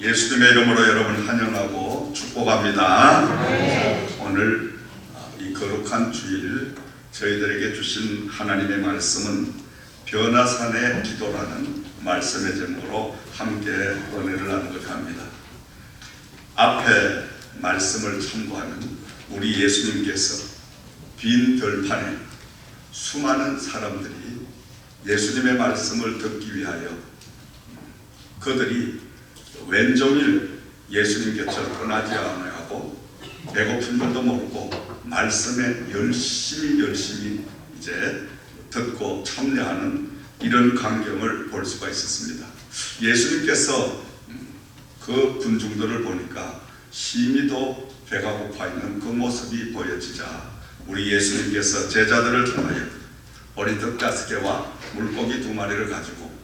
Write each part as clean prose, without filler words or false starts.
예수님의 이름으로 여러분 환영하고 축복합니다. 오늘 이 거룩한 주일 저희들에게 주신 하나님의 말씀은 변화산의 기도라는 말씀의 제목으로 함께 은혜를 나누고자 합니다. 앞에 말씀을 참고하면 우리 예수님께서 빈 들판에 수많은 사람들이 예수님의 말씀을 듣기 위하여 그들이 왼종일 예수님 곁을 떠나지 아니하고 배고픈 줄도 모르고 말씀에 열심히 이제 듣고 참여하는 이런 광경을 볼 수가 있었습니다. 예수님께서 그 군중들을 보니까 심히도 배가 고파 있는 그 모습이 보여지자 우리 예수님께서 제자들을 통하여 어리떡 5개와 물고기 2마리를 가지고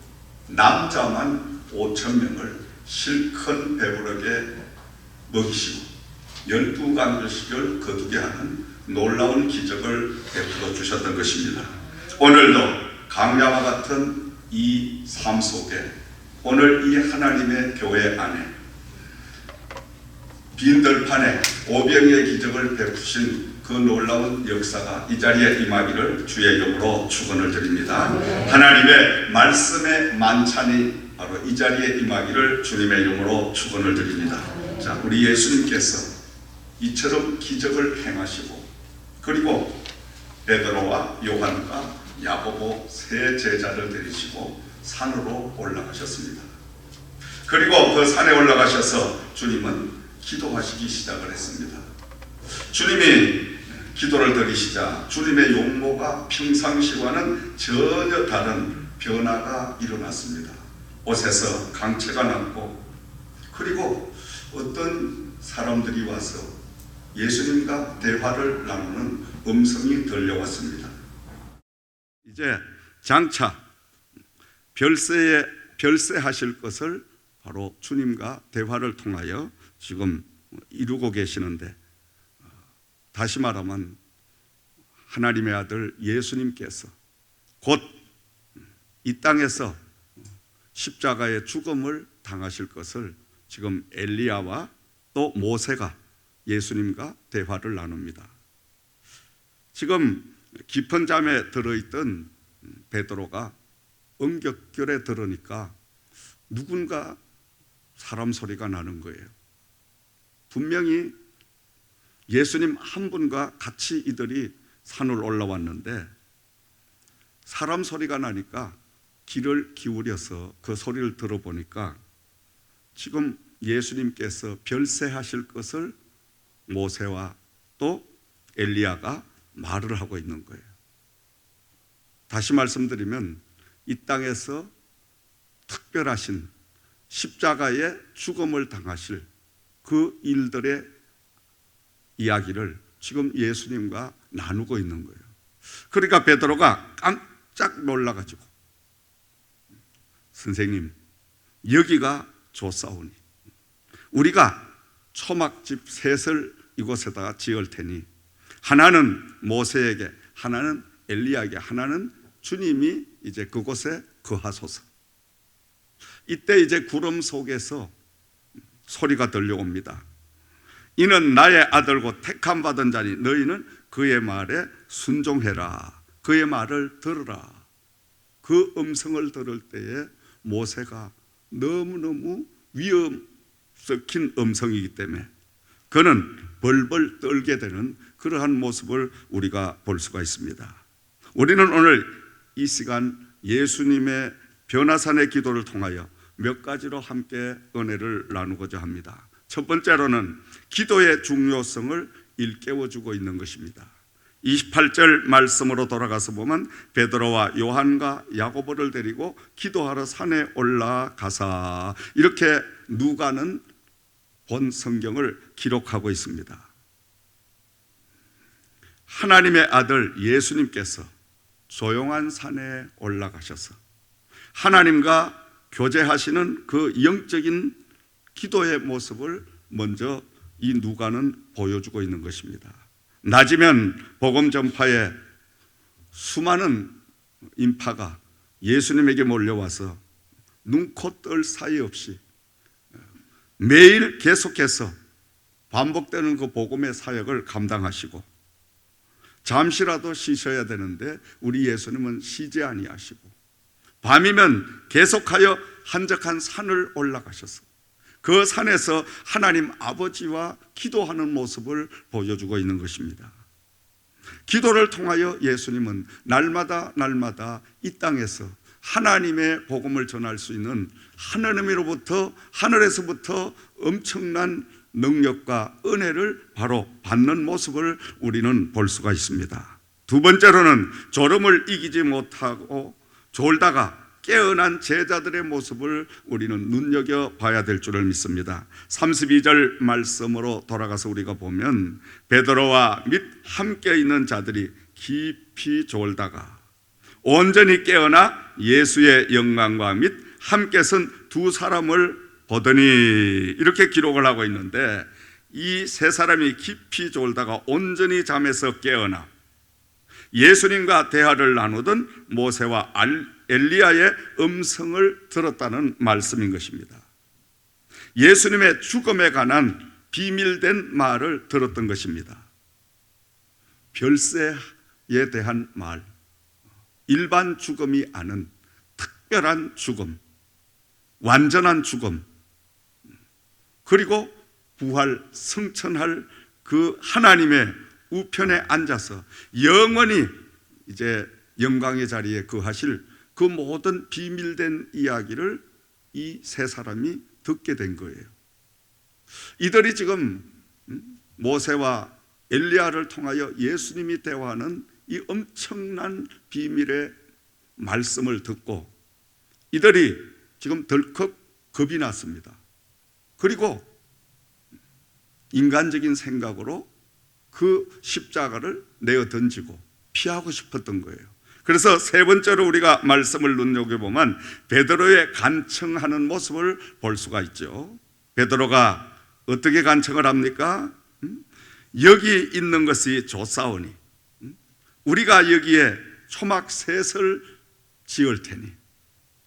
남자만 5,000명을 실컷 배부르게 먹이시고 12간주씩을 거두게 하는 놀라운 기적을 베풀어 주셨던 것입니다. 오늘도 강야와 같은 이 삶 속에 오늘 이 하나님의 교회 안에 빈 들판에 오병이의 기적을 베푸신 그 놀라운 역사가 이 자리에 임하기를 주의 이름으로 축원을 드립니다. 하나님의 말씀의 만찬이 바로 이 자리에 임하기를 주님의 이름으로 축원을 드립니다. 자, 우리 예수님께서 이처럼 기적을 행하시고 그리고 베드로와 요한과 야고보 세 제자를 데리시고 산으로 올라가셨습니다. 그리고 그 산에 올라가셔서 주님은 기도하시기 시작을 했습니다. 주님이 기도를 드리시자 주님의 용모가 평상시와는 전혀 다른 변화가 일어났습니다. 옷에서 강체가 났고 그리고 어떤 사람들이 와서 예수님과 대화를 나누는 음성이 들려왔습니다. 이제 장차 별세하실 것을 바로 주님과 대화를 통하여 지금 이루고 계시는데, 다시 말하면 하나님의 아들 예수님께서 곧 이 땅에서 십자가의 죽음을 당하실 것을 지금 엘리야와 또 모세가 예수님과 대화를 나눕니다. 지금 깊은 잠에 들어있던 베드로가 엄격결에 들으니까 누군가 사람 소리가 나는 거예요. 분명히 예수님 한 분과 같이 이들이 산을 올라왔는데 사람 소리가 나니까 귀를 기울여서 그 소리를 들어보니까 지금 예수님께서 별세하실 것을 모세와 또 엘리야가 말을 하고 있는 거예요. 다시 말씀드리면 이 땅에서 특별하신 십자가의 죽음을 당하실 그 일들의 이야기를 지금 예수님과 나누고 있는 거예요. 그러니까 베드로가 깜짝 놀라가지고 선생님, 여기가 좋사오니 우리가 초막집 셋을 이곳에다가 지을 테니 하나는 모세에게, 하나는 엘리야에게, 하나는 주님이 이제 그곳에 거하소서. 이때 이제 구름 속에서 소리가 들려옵니다. 이는 나의 아들고 택함 받은 자니 너희는 그의 말에 순종해라. 그의 말을 들으라. 그 음성을 들을 때에 모세가 너무너무 위험 섞인 음성이기 때문에 그는 벌벌 떨게 되는 그러한 모습을 우리가 볼 수가 있습니다. 우리는 오늘 이 시간 예수님의 변화산의 기도를 통하여 몇 가지로 함께 은혜를 나누고자 합니다. 첫 번째로는 기도의 중요성을 일깨워주고 있는 것입니다. 28절 말씀으로 돌아가서 보면 베드로와 요한과 야고보를 데리고 기도하러 산에 올라가사, 이렇게 누가는 본 성경을 기록하고 있습니다. 하나님의 아들 예수님께서 조용한 산에 올라가셔서 하나님과 교제하시는 그 영적인 기도의 모습을 먼저 이 누가는 보여주고 있는 것입니다. 낮이면 복음 전파에 수많은 인파가 예수님에게 몰려와서 눈, 코, 뜰 사이 없이 매일 계속해서 반복되는 그 복음의 사역을 감당하시고 잠시라도 쉬셔야 되는데 우리 예수님은 쉬지 아니하시고 밤이면 계속하여 한적한 산을 올라가셔서 그 산에서 하나님 아버지와 기도하는 모습을 보여주고 있는 것입니다. 기도를 통하여 예수님은 날마다 이 땅에서 하나님의 복음을 전할 수 있는 하늘에서부터 엄청난 능력과 은혜를 바로 받는 모습을 우리는 볼 수가 있습니다. 두 번째로는 졸음을 이기지 못하고 졸다가 깨어난 제자들의 모습을 우리는 눈여겨봐야 될 줄을 믿습니다. 32절 말씀으로 돌아가서 우리가 보면 베드로와 및 함께 있는 자들이 깊이 졸다가 온전히 깨어나 예수의 영광과 및 함께 선 두 사람을 보더니 이렇게 기록을 하고 있는데 이 세 사람이 깊이 졸다가 온전히 잠에서 깨어나 예수님과 대화를 나누던 모세와 엘리야의 음성을 들었다는 말씀인 것입니다. 예수님의 죽음에 관한 비밀된 말을 들었던 것입니다. 별세에 대한 말, 일반 죽음이 아닌 특별한 죽음, 완전한 죽음, 그리고 부활, 승천할 그 하나님의 우편에 앉아서 영원히 이제 영광의 자리에 거하실 그 모든 비밀된 이야기를 이 세 사람이 듣게 된 거예요. 이들이 지금 모세와 엘리야를 통하여 예수님이 대화하는 이 엄청난 비밀의 말씀을 듣고 이들이 지금 덜컥 겁이 났습니다. 그리고 인간적인 생각으로 그 십자가를 내어 던지고 피하고 싶었던 거예요. 그래서 세 번째로 우리가 말씀을 눈여겨보면 베드로의 간청하는 모습을 볼 수가 있죠. 베드로가 어떻게 간청을 합니까? 여기 있는 것이 좋사오니 우리가 여기에 초막셋을 지을 테니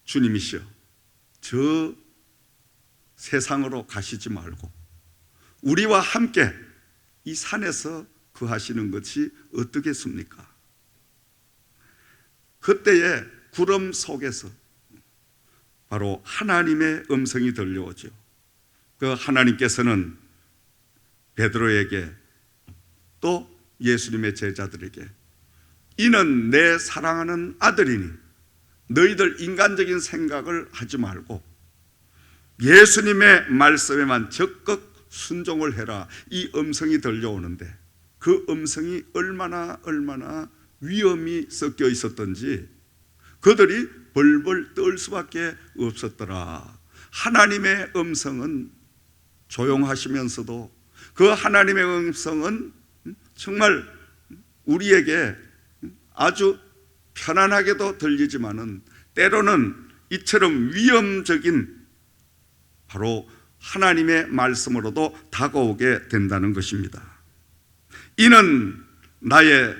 주님이시여 저 세상으로 가시지 말고 우리와 함께 이 산에서 거하시는 것이 어떻겠습니까? 그때의 구름 속에서 바로 하나님의 음성이 들려오죠. 그 하나님께서는 베드로에게 또 예수님의 제자들에게 이는 내 사랑하는 아들이니 너희들 인간적인 생각을 하지 말고 예수님의 말씀에만 적극 순종을 해라. 이 음성이 들려오는데 그 음성이 얼마나 위험이 섞여 있었던지 그들이 벌벌 떨 수밖에 없었더라. 하나님의 음성은 조용하시면서도 그 하나님의 음성은 정말 우리에게 아주 편안하게도 들리지만은 때로는 이처럼 위험적인 바로 하나님의 말씀으로도 다가오게 된다는 것입니다. 이는 나의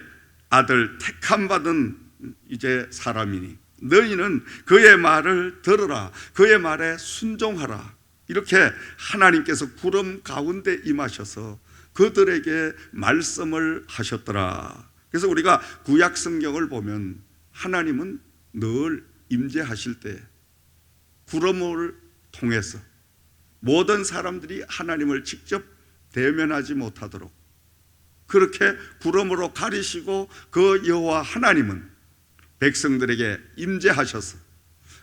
아들 택함 받은 이제 사람이니 너희는 그의 말을 들으라. 그의 말에 순종하라. 이렇게 하나님께서 구름 가운데 임하셔서 그들에게 말씀을 하셨더라. 그래서 우리가 구약 성경을 보면 하나님은 늘 임재하실 때 구름을 통해서 모든 사람들이 하나님을 직접 대면하지 못하도록 그렇게 구름으로 가리시고 그 여호와 하나님은 백성들에게 임재하셔서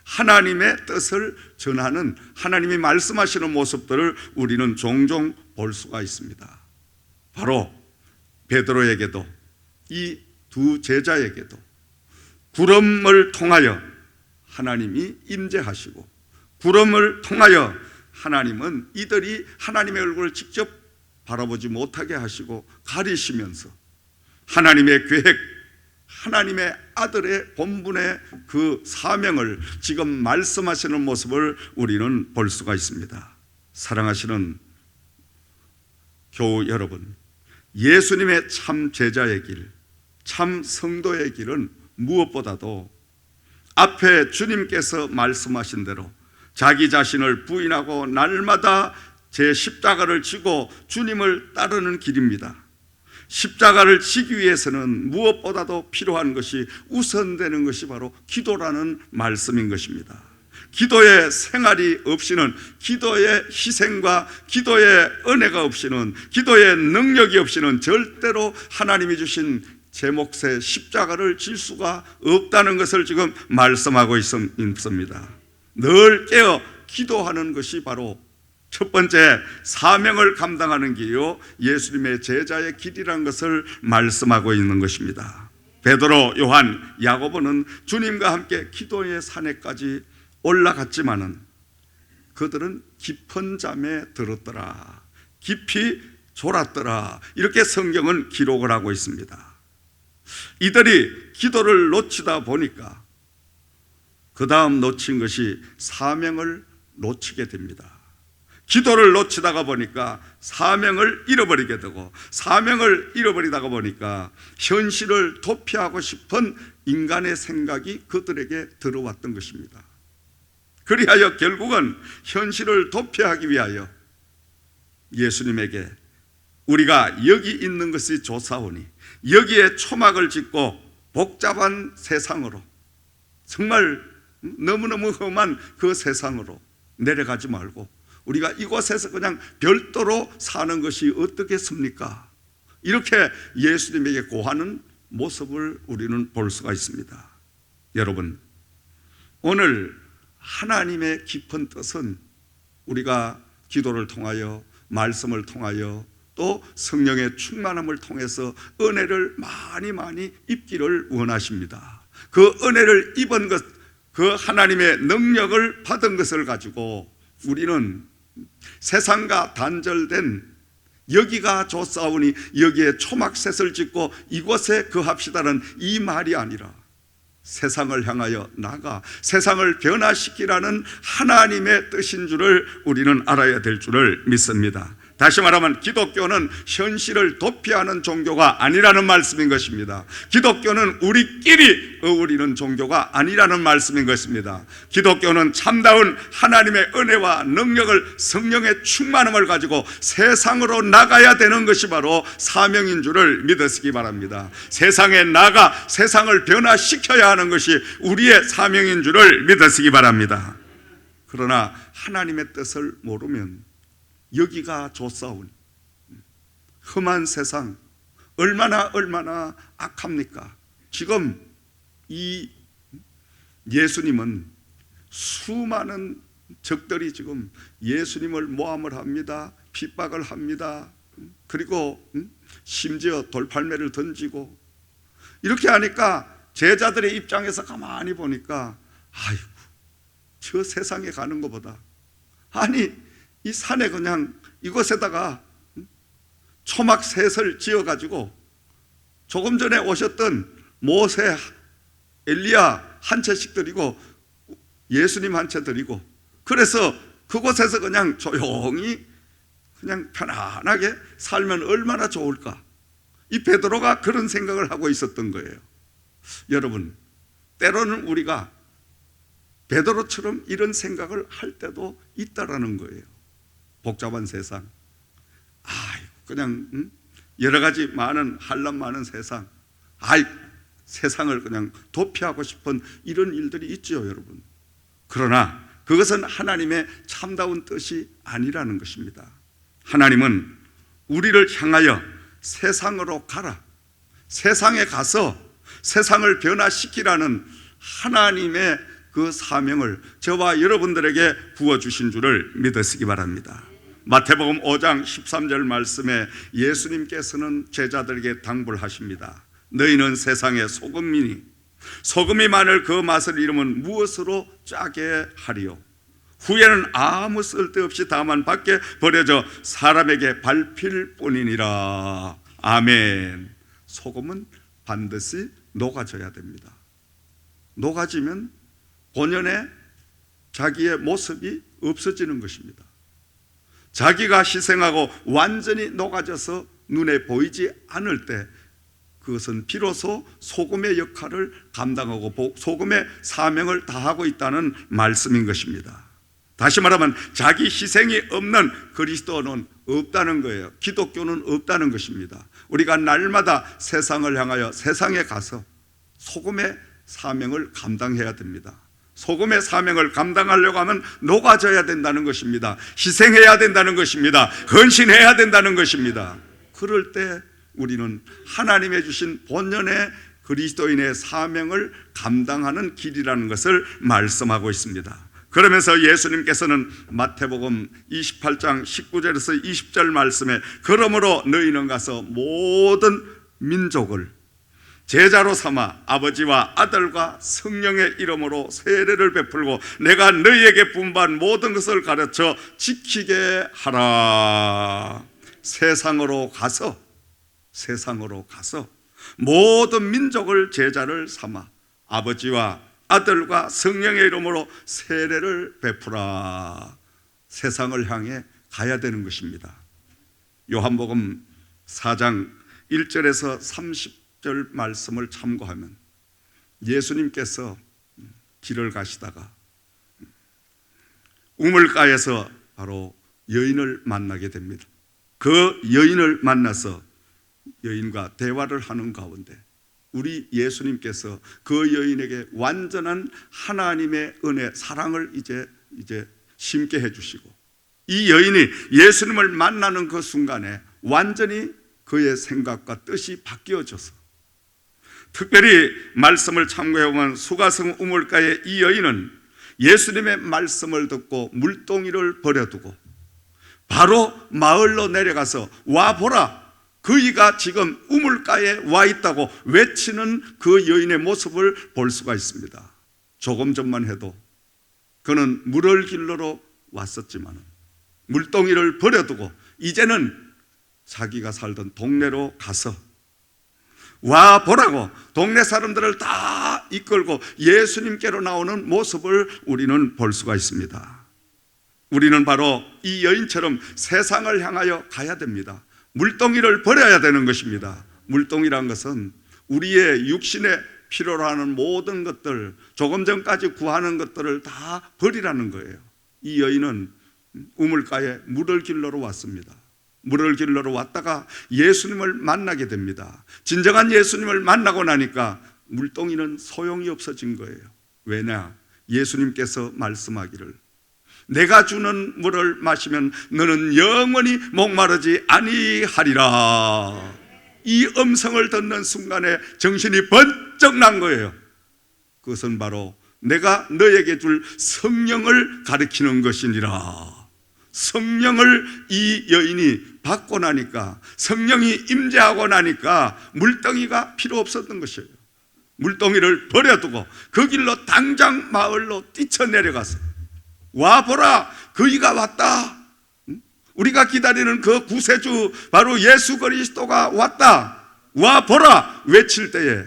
하나님의 뜻을 전하는 하나님이 말씀하시는 모습들을 우리는 종종 볼 수가 있습니다. 바로 베드로에게도 이 두 제자에게도 구름을 통하여 하나님이 임재하시고 구름을 통하여 하나님은 이들이 하나님의 얼굴을 직접 바라보지 못하게 하시고 가리시면서 하나님의 계획, 하나님의 아들의 본분의 그 사명을 지금 말씀하시는 모습을 우리는 볼 수가 있습니다. 사랑하시는 교우 여러분, 예수님의 참 제자의 길, 참 성도의 길은 무엇보다도 앞에 주님께서 말씀하신 대로 자기 자신을 부인하고 날마다 제 십자가를 지고 주님을 따르는 길입니다. 십자가를 지기 위해서는 무엇보다도 필요한 것이, 우선되는 것이 바로 기도라는 말씀인 것입니다. 기도의 생활이 없이는, 기도의 희생과 기도의 은혜가 없이는, 기도의 능력이 없이는 절대로 하나님이 주신 제 몫의 십자가를 질 수가 없다는 것을 지금 말씀하고 있습니다. 늘 깨어 기도하는 것이 바로 첫 번째 사명을 감당하는 길이요, 예수님의 제자의 길이라는 것을 말씀하고 있는 것입니다. 베드로, 요한, 야고보는 주님과 함께 기도의 산에까지 올라갔지만은 그들은 깊은 잠에 들었더라, 깊이 졸았더라, 이렇게 성경은 기록을 하고 있습니다. 이들이 기도를 놓치다 보니까 그 다음 놓친 것이 사명을 놓치게 됩니다. 기도를 놓치다가 보니까 사명을 잃어버리게 되고, 사명을 잃어버리다가 보니까 현실을 도피하고 싶은 인간의 생각이 그들에게 들어왔던 것입니다. 그리하여 결국은 현실을 도피하기 위하여 예수님에게 우리가 여기 있는 것이 좋사오니 여기에 초막을 짓고 복잡한 세상으로, 정말 너무너무 험한 그 세상으로 내려가지 말고 우리가 이곳에서 그냥 별도로 사는 것이 어떻겠습니까? 이렇게 예수님에게 고하는 모습을 우리는 볼 수가 있습니다. 여러분, 오늘 하나님의 깊은 뜻은 우리가 기도를 통하여, 말씀을 통하여, 또 성령의 충만함을 통해서 은혜를 많이 입기를 원하십니다. 그 은혜를 입은 것, 그 하나님의 능력을 받은 것을 가지고 우리는 세상과 단절된 여기가 좋사오니 여기에 초막셋을 짓고 이곳에 거합시다는 이 말이 아니라 세상을 향하여 나가 세상을 변화시키라는 하나님의 뜻인 줄을 우리는 알아야 될 줄을 믿습니다. 다시 말하면 기독교는 현실을 도피하는 종교가 아니라는 말씀인 것입니다. 기독교는 우리끼리 어울리는 종교가 아니라는 말씀인 것입니다. 기독교는 참다운 하나님의 은혜와 능력을, 성령의 충만함을 가지고 세상으로 나가야 되는 것이 바로 사명인 줄을 믿으시기 바랍니다. 세상에 나가 세상을 변화시켜야 하는 것이 우리의 사명인 줄을 믿으시기 바랍니다. 그러나 하나님의 뜻을 모르면 여기가 좋사오니 험한 세상 얼마나 악합니까? 지금 이 예수님은 수많은 적들이 지금 예수님을 모함을 합니다. 핍박을 합니다. 그리고 심지어 돌팔매를 던지고, 이렇게 하니까 제자들의 입장에서 가만히 보니까 아이고, 저 세상에 가는 것보다, 아니 이 산에 그냥 이곳에다가 초막셋을 지어가지고 조금 전에 오셨던 모세, 엘리야 한 채씩 드리고 예수님 한 채 드리고, 그래서 그곳에서 그냥 조용히 그냥 편안하게 살면 얼마나 좋을까. 이 베드로가 그런 생각을 하고 있었던 거예요. 여러분, 때로는 우리가 베드로처럼 이런 생각을 할 때도 있다라는 거예요. 복잡한 세상, 그냥 여러 가지 많은 한란 많은 세상, 세상을 그냥 도피하고 싶은 이런 일들이 있죠, 여러분. 그러나 그것은 하나님의 참다운 뜻이 아니라는 것입니다. 하나님은 우리를 향하여 세상으로 가라, 세상에 가서 세상을 변화시키라는 하나님의 그 사명을 저와 여러분들에게 부어주신 줄을 믿으시기 바랍니다. 마태복음 5장 13절 말씀에 예수님께서는 제자들에게 당부를 하십니다. 너희는 세상의 소금이니 소금이 만일 그 맛을 잃으면 무엇으로 짜게 하리요? 후에는 아무 쓸데없이 다만 밖에 버려져 사람에게 밟힐 뿐이니라. 아멘. 소금은 반드시 녹아져야 됩니다. 녹아지면 본연의 자기의 모습이 없어지는 것입니다. 자기가 희생하고 완전히 녹아져서 눈에 보이지 않을 때 그것은 비로소 소금의 역할을 감당하고 소금의 사명을 다하고 있다는 말씀인 것입니다. 다시 말하면 자기 희생이 없는 그리스도는 없다는 거예요. 기독교는 없다는 것입니다. 우리가 날마다 세상을 향하여 세상에 가서 소금의 사명을 감당해야 됩니다. 소금의 사명을 감당하려고 하면 녹아져야 된다는 것입니다. 희생해야 된다는 것입니다. 헌신해야 된다는 것입니다. 그럴 때 우리는 하나님의 주신 본연의 그리스도인의 사명을 감당하는 길이라는 것을 말씀하고 있습니다. 그러면서 예수님께서는 마태복음 28장 19절에서 20절 말씀에 그러므로 너희는 가서 모든 민족을 제자로 삼아 아버지와 아들과 성령의 이름으로 세례를 베풀고 내가 너희에게 분부한 모든 것을 가르쳐 지키게 하라. 세상으로 가서 모든 민족을 제자를 삼아 아버지와 아들과 성령의 이름으로 세례를 베푸라. 세상을 향해 가야 되는 것입니다. 요한복음 4장 1절에서 30절 말씀을 참고하면 예수님께서 길을 가시다가 우물가에서 바로 여인을 만나게 됩니다. 그 여인을 만나서 여인과 대화를 하는 가운데 우리 예수님께서 그 여인에게 완전한 하나님의 은혜, 사랑을 이제 심게 해주시고 이 여인이 예수님을 만나는 그 순간에 완전히 그의 생각과 뜻이 바뀌어져서 특별히 말씀을 참고해보면 수가성 우물가의 이 여인은 예수님의 말씀을 듣고 물동이를 버려두고 바로 마을로 내려가서 와 보라, 그이가 지금 우물가에 와 있다고 외치는 그 여인의 모습을 볼 수가 있습니다. 조금 전만 해도 그는 물을 길러러 왔었지만 물동이를 버려두고 이제는 자기가 살던 동네로 가서 와 보라고 동네 사람들을 다 이끌고 예수님께로 나오는 모습을 우리는 볼 수가 있습니다. 우리는 바로 이 여인처럼 세상을 향하여 가야 됩니다. 물동이를 버려야 되는 것입니다. 물동이란 것은 우리의 육신에 필요로 하는 모든 것들, 조금 전까지 구하는 것들을 다 버리라는 거예요. 이 여인은 우물가에 물을 길러러 왔습니다. 물을 길러러 왔다가 예수님을 만나게 됩니다. 진정한 예수님을 만나고 나니까 물동이는 소용이 없어진 거예요. 왜냐? 예수님께서 말씀하기를 내가 주는 물을 마시면 너는 영원히 목마르지 아니하리라. 이 음성을 듣는 순간에 정신이 번쩍 난 거예요. 그것은 바로 내가 너에게 줄 성령을 가리키는 것이니라. 성령을 이 여인이 받고 나니까, 성령이 임재하고 나니까 물동이가 필요 없었던 것이에요. 물동이를 버려두고 그 길로 당장 마을로 뛰쳐내려가서 와 보라, 그이가 왔다. 우리가 기다리는 그 구세주 바로 예수 그리스도가 왔다. 와 보라 외칠 때에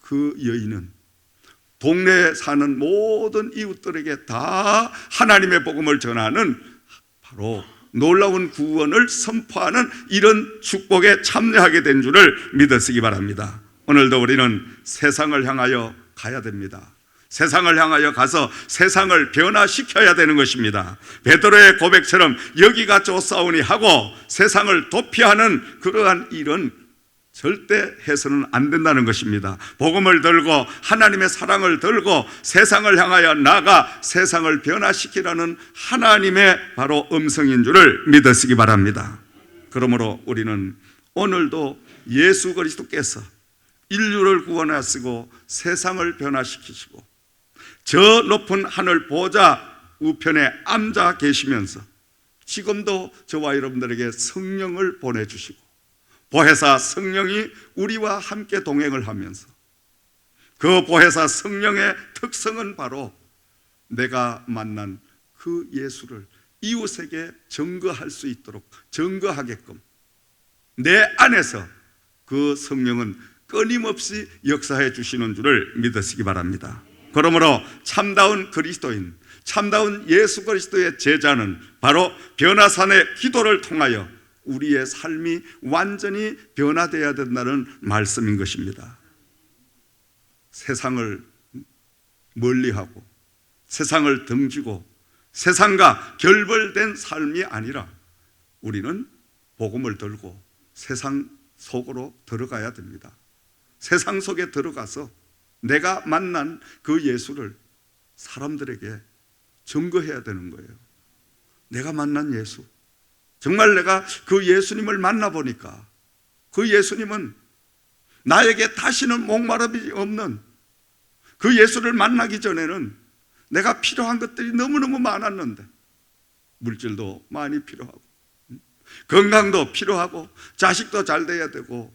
그 여인은 동네에 사는 모든 이웃들에게 다 하나님의 복음을 전하는 바로 놀라운 구원을 선포하는 이런 축복에 참여하게 된 줄을 믿으시기 바랍니다. 오늘도 우리는 세상을 향하여 가야 됩니다. 세상을 향하여 가서 세상을 변화시켜야 되는 것입니다. 베드로의 고백처럼 여기가 좋사오니 하고 세상을 도피하는 그러한 일은 절대 해서는 안 된다는 것입니다. 복음을 들고 하나님의 사랑을 들고 세상을 향하여 나가 세상을 변화시키라는 하나님의 바로 음성인 줄을 믿으시기 바랍니다. 그러므로 우리는 오늘도 예수 그리스도께서 인류를 구원하시고 세상을 변화시키시고 저 높은 하늘 보좌 우편에 앉아 계시면서 지금도 저와 여러분들에게 성령을 보내주시고 보혜사 성령이 우리와 함께 동행을 하면서 그 보혜사 성령의 특성은 바로 내가 만난 그 예수를 이웃에게 증거할 수 있도록 증거하게끔 내 안에서 그 성령은 끊임없이 역사해 주시는 줄을 믿으시기 바랍니다. 그러므로 참다운 그리스도인, 참다운 예수 그리스도의 제자는 바로 변화산의 기도를 통하여 우리의 삶이 완전히 변화되어야 된다는 말씀인 것입니다. 세상을 멀리하고 세상을 등지고 세상과 결별된 삶이 아니라 우리는 복음을 들고 세상 속으로 들어가야 됩니다. 세상 속에 들어가서 내가 만난 그 예수를 사람들에게 증거해야 되는 거예요. 내가 만난 예수, 정말 내가 그 예수님을 만나보니까 그 예수님은 나에게 다시는 목마름이 없는, 그 예수를 만나기 전에는 내가 필요한 것들이 너무너무 많았는데, 물질도 많이 필요하고 건강도 필요하고 자식도 잘 돼야 되고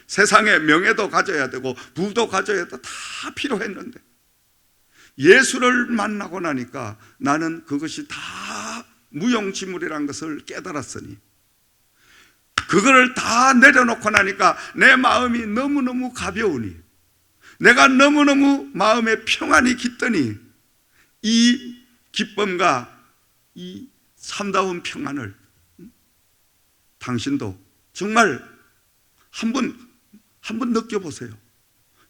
세상에 명예도 가져야 되고 부도 가져야 되고 다 필요했는데, 예수를 만나고 나니까 나는 그것이 다 무용지물이라는 것을 깨달았으니, 그거를 다 내려놓고 나니까 내 마음이 너무너무 가벼우니, 내가 너무너무 마음에 평안이 깃더니 이 기쁨과 이 참다운 평안을 당신도 정말 한번 느껴보세요.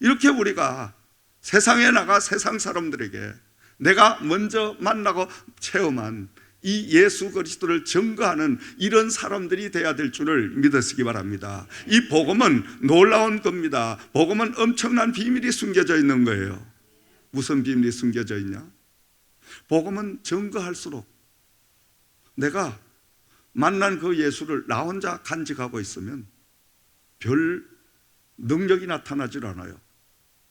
이렇게 우리가 세상에 나가 세상 사람들에게 내가 먼저 만나고 체험한 이 예수 그리스도를 증거하는 이런 사람들이 되어야 될 줄을 믿으시기 바랍니다. 이 복음은 놀라운 겁니다. 복음은 엄청난 비밀이 숨겨져 있는 거예요. 무슨 비밀이 숨겨져 있냐? 복음은 증거할수록 내가 만난 그 예수를 나 혼자 간직하고 있으면 별 능력이 나타나질 않아요.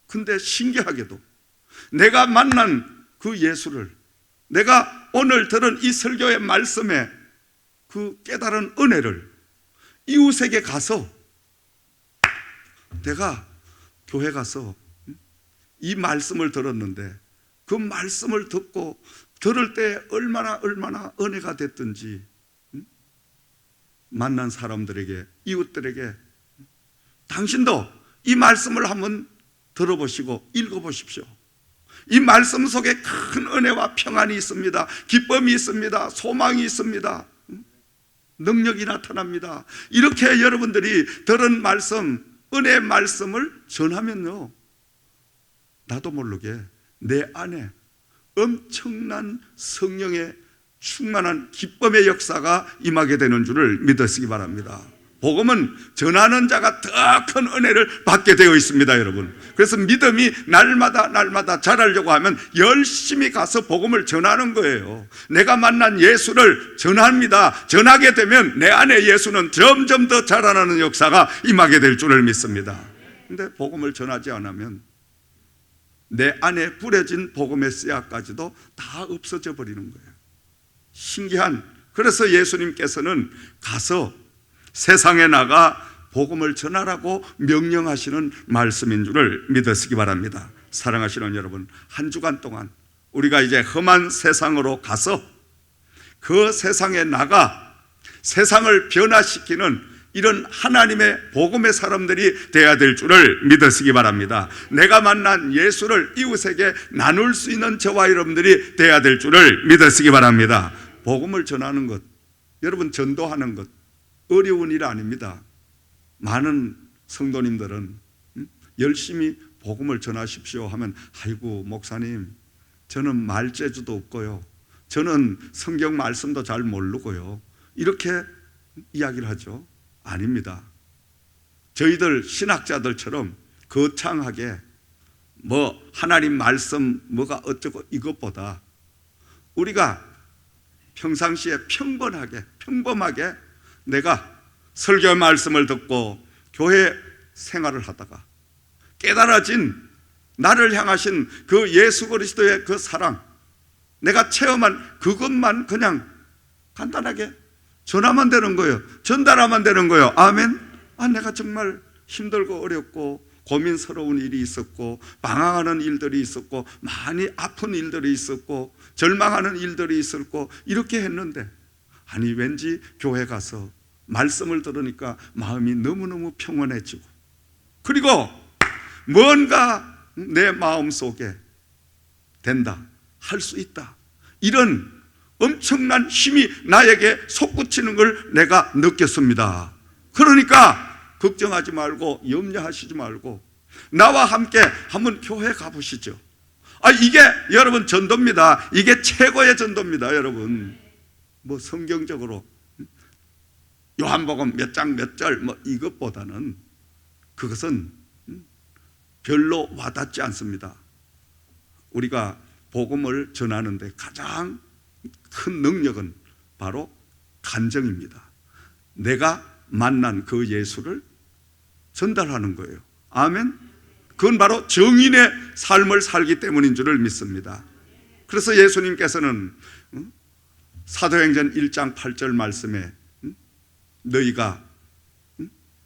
근데 신기하게도 내가 만난 그 예수를, 내가 오늘 들은 이 설교의 말씀에 그 깨달은 은혜를 이웃에게 가서, 내가 교회 가서 이 말씀을 들었는데 그 말씀을 듣고 들을 때 얼마나 은혜가 됐든지 만난 사람들에게, 이웃들에게 당신도 이 말씀을 한번 들어보시고 읽어보십시오. 이 말씀 속에 큰 은혜와 평안이 있습니다. 기쁨이 있습니다. 소망이 있습니다. 능력이 나타납니다. 이렇게 여러분들이 들은 말씀, 은혜의 말씀을 전하면요, 나도 모르게 내 안에 엄청난 성령의 충만한 기쁨의 역사가 임하게 되는 줄을 믿으시기 바랍니다. 복음은 전하는 자가 더 큰 은혜를 받게 되어 있습니다, 여러분. 그래서 믿음이 날마다 자라려고 하면 열심히 가서 복음을 전하는 거예요. 내가 만난 예수를 전합니다. 전하게 되면 내 안에 예수는 점점 더 자라나는 역사가 임하게 될 줄을 믿습니다. 근데 복음을 전하지 않으면 내 안에 뿌려진 복음의 씨앗까지도 다 없어져 버리는 거예요. 신기한, 그래서 예수님께서는 가서 세상에 나가 복음을 전하라고 명령하시는 말씀인 줄을 믿으시기 바랍니다. 사랑하시는 여러분, 한 주간 동안 우리가 이제 험한 세상으로 가서 그 세상에 나가 세상을 변화시키는 이런 하나님의 복음의 사람들이 되어야 될 줄을 믿으시기 바랍니다. 내가 만난 예수를 이웃에게 나눌 수 있는 저와 여러분들이 되어야 될 줄을 믿으시기 바랍니다. 복음을 전하는 것, 여러분 전도하는 것 어려운 일 아닙니다. 많은 성도님들은 열심히 복음을 전하십시오 하면, 아이고 목사님, 저는 말재주도 없고요, 저는 성경 말씀도 잘 모르고요, 이렇게 이야기를 하죠. 아닙니다. 저희들 신학자들처럼 거창하게 하나님 말씀 뭐가 어쩌고 이것보다 우리가 평상시에 평범하게 내가 설교 말씀을 듣고 교회 생활을 하다가 깨달아진 나를 향하신 그 예수 그리스도의 그 사랑, 내가 체험한 그것만 그냥 간단하게 전하면 되는 거예요. 전달하면 되는 거예요. 아멘. 내가 정말 힘들고 어렵고 고민스러운 일이 있었고 방황하는 일들이 있었고 많이 아픈 일들이 있었고 절망하는 일들이 있었고 이렇게 했는데, 아니 왠지 교회 가서 말씀을 들으니까 마음이 너무너무 평온해지고, 그리고 뭔가 내 마음속에 된다, 할 수 있다, 이런 엄청난 힘이 나에게 솟구치는 걸 내가 느꼈습니다. 그러니까 걱정하지 말고 염려하시지 말고 나와 함께 한번 교회 가보시죠. 이게 여러분 전도입니다. 이게 최고의 전도입니다, 여러분. 뭐 성경적으로 요한복음 몇 장 몇 절 뭐 이것보다는 그것은 별로 와닿지 않습니다. 우리가 복음을 전하는데 가장 큰 능력은 바로 간증입니다. 내가 만난 그 예수를 전달하는 거예요. 아멘. 그건 바로 정인의 삶을 살기 때문인 줄을 믿습니다. 그래서 예수님께서는 사도행전 1장 8절 말씀에 너희가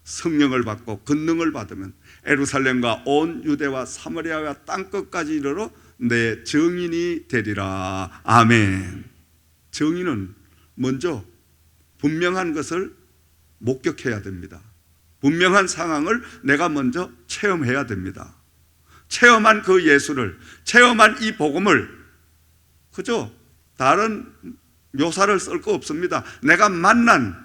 성령을 받고 권능을 받으면 예루살렘과 온 유대와 사마리아와 땅끝까지 이르러 내 증인이 되리라. 아멘. 증인은 먼저 분명한 것을 목격해야 됩니다. 분명한 상황을 내가 먼저 체험해야 됩니다. 체험한 그 예수를, 체험한 이 복음을 그저 다른 묘사를 쓸 거 없습니다. 내가 만난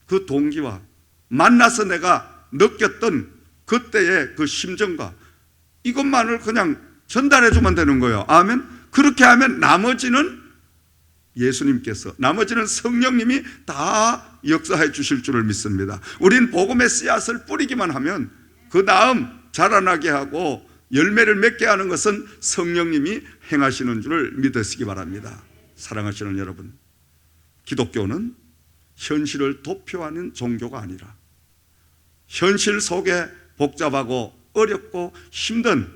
그 동기와 만나서 내가 느꼈던 그때의 그 심정과 이것만을 그냥 전달해 주면 되는 거예요. 아멘. 그렇게 하면 나머지는 예수님께서, 나머지는 성령님이 다 역사해 주실 줄을 믿습니다. 우린 복음의 씨앗을 뿌리기만 하면 그 다음 자라나게 하고 열매를 맺게 하는 것은 성령님이 행하시는 줄을 믿으시기 바랍니다. 사랑하시는 여러분, 기독교는 현실을 도표하는 종교가 아니라 현실 속에 복잡하고 어렵고 힘든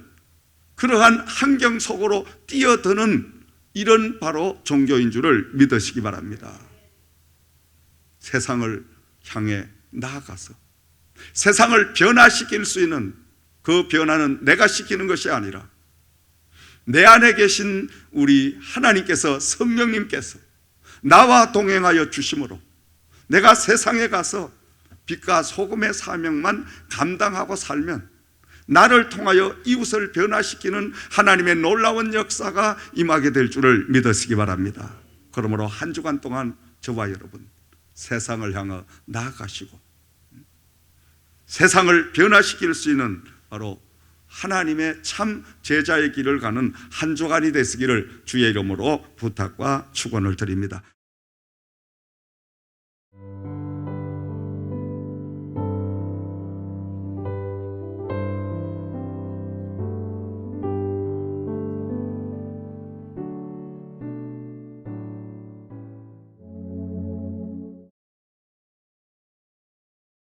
그러한 환경 속으로 뛰어드는 이런 바로 종교인 줄을 믿으시기 바랍니다. 세상을 향해 나아가서 세상을 변화시킬 수 있는 그 변화는 내가 시키는 것이 아니라 내 안에 계신 우리 하나님께서, 성령님께서 나와 동행하여 주심으로 내가 세상에 가서 빛과 소금의 사명만 감당하고 살면 나를 통하여 이웃을 변화시키는 하나님의 놀라운 역사가 임하게 될 줄을 믿으시기 바랍니다. 그러므로 한 주간 동안 저와 여러분 세상을 향해 나아가시고 세상을 변화시킬 수 있는 바로 하나님의 참 제자의 길을 가는 한 주간이 되시기를 주의 이름으로 부탁과 축원을 드립니다.